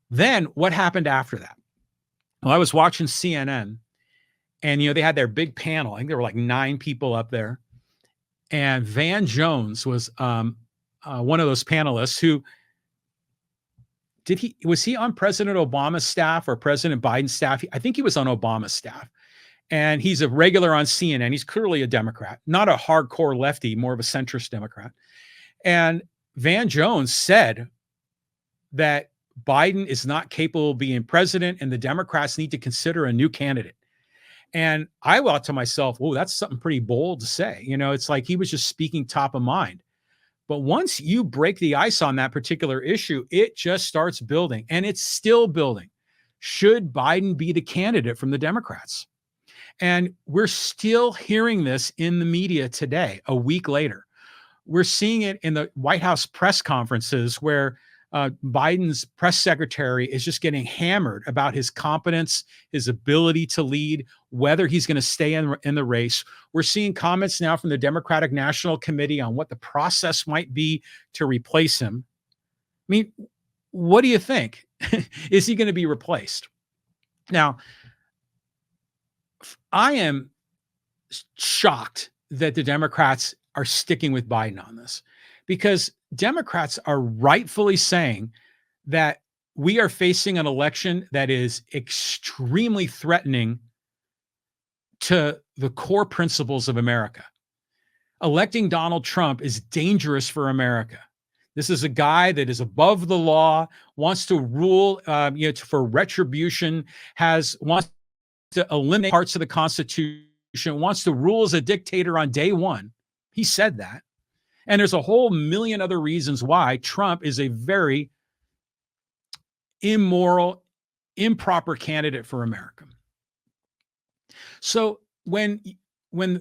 Then what happened after that? Well, I was watching CNN, and they had their big panel. I think there were like 9 people up there, and Van Jones was one of those panelists. Who was he on President Obama's staff or President Biden's staff? I think he was on Obama's staff. And he's a regular on CNN. He's clearly a Democrat, not a hardcore lefty, more of a centrist Democrat. And Van Jones said that Biden is not capable of being president and the Democrats need to consider a new candidate. And I thought to myself, whoa, that's something pretty bold to say. It's like he was just speaking top of mind. But once you break the ice on that particular issue, it just starts building, and it's still building. Should Biden be the candidate from the Democrats? And we're still hearing this in the media today, a week later. We're seeing it in the White House press conferences where Biden's press secretary is just getting hammered about his competence, his ability to lead, whether he's going to stay in the race. We're seeing comments now from the Democratic National Committee on what the process might be to replace him. I mean, what do you think? Is he going to be replaced? Now, I am shocked that the Democrats are sticking with Biden on this, because Democrats are rightfully saying that we are facing an election that is extremely threatening to the core principles of America. Electing Donald Trump is dangerous for America. This is a guy that is above the law, wants to rule, for retribution, wants to eliminate parts of the Constitution, wants to rule as a dictator on day one. He said that. And there's a whole million other reasons why Trump is a very immoral, improper candidate for America. So when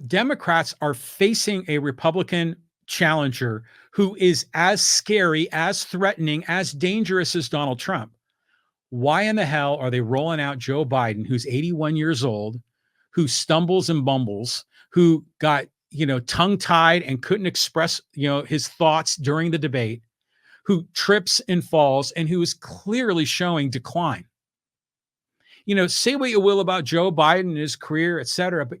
Democrats are facing a Republican challenger who is as scary, as threatening, as dangerous as Donald Trump, why in the hell are they rolling out Joe Biden, who's 81 years old, who stumbles and bumbles, who got, tongue-tied and couldn't express, his thoughts during the debate, who trips and falls, and who is clearly showing decline? Say what you will about Joe Biden and his career, et cetera, but,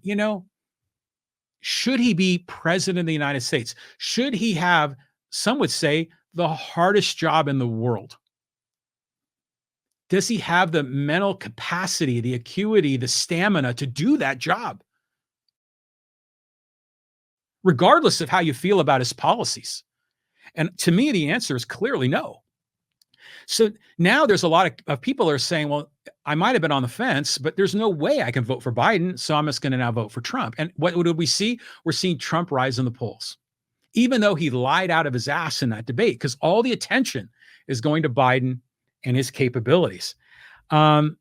should he be president of the United States? Should he have, some would say, the hardest job in the world? Does he have the mental capacity, the acuity, the stamina to do that job? Regardless of how you feel about his policies. And to me, the answer is clearly no. So now there's a lot of people are saying, well, I might have been on the fence, but there's no way I can vote for Biden, so I'm just going to now vote for Trump. And what do we see? We're seeing Trump rise in the polls, even though he lied out of his ass in that debate, because all the attention is going to Biden and his capabilities. I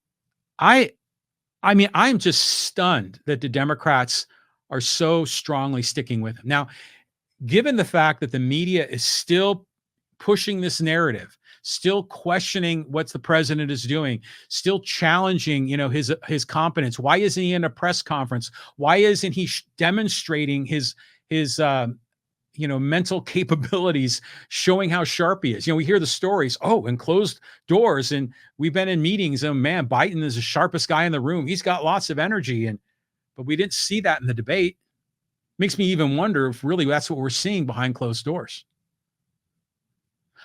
mean, I'm just stunned that the Democrats are so strongly sticking with him. Now, given the fact that the media is still pushing this narrative, still questioning what the president is doing, still challenging, his competence. Why isn't he in a press conference? Why isn't he demonstrating his mental capabilities, showing how sharp he is? We hear the stories, in closed doors, and we've been in meetings, and man, Biden is the sharpest guy in the room. He's got lots of energy, but we didn't see that in the debate. Makes me even wonder if really that's what we're seeing behind closed doors.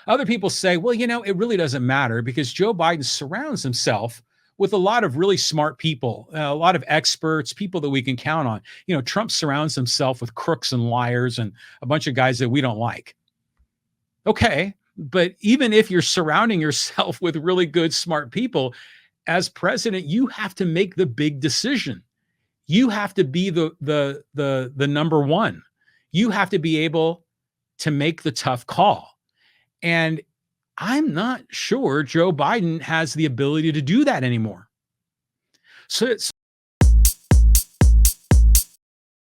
Other people say, well, it really doesn't matter because Joe Biden surrounds himself with a lot of really smart people, a lot of experts, people that we can count on. Trump surrounds himself with crooks and liars and a bunch of guys that we don't like. Okay, but even if you're surrounding yourself with really good, smart people, as president, you have to make the big decision. You have to be the number one. You have to be able to make the tough call. And I'm not sure Joe Biden has the ability to do that anymore. So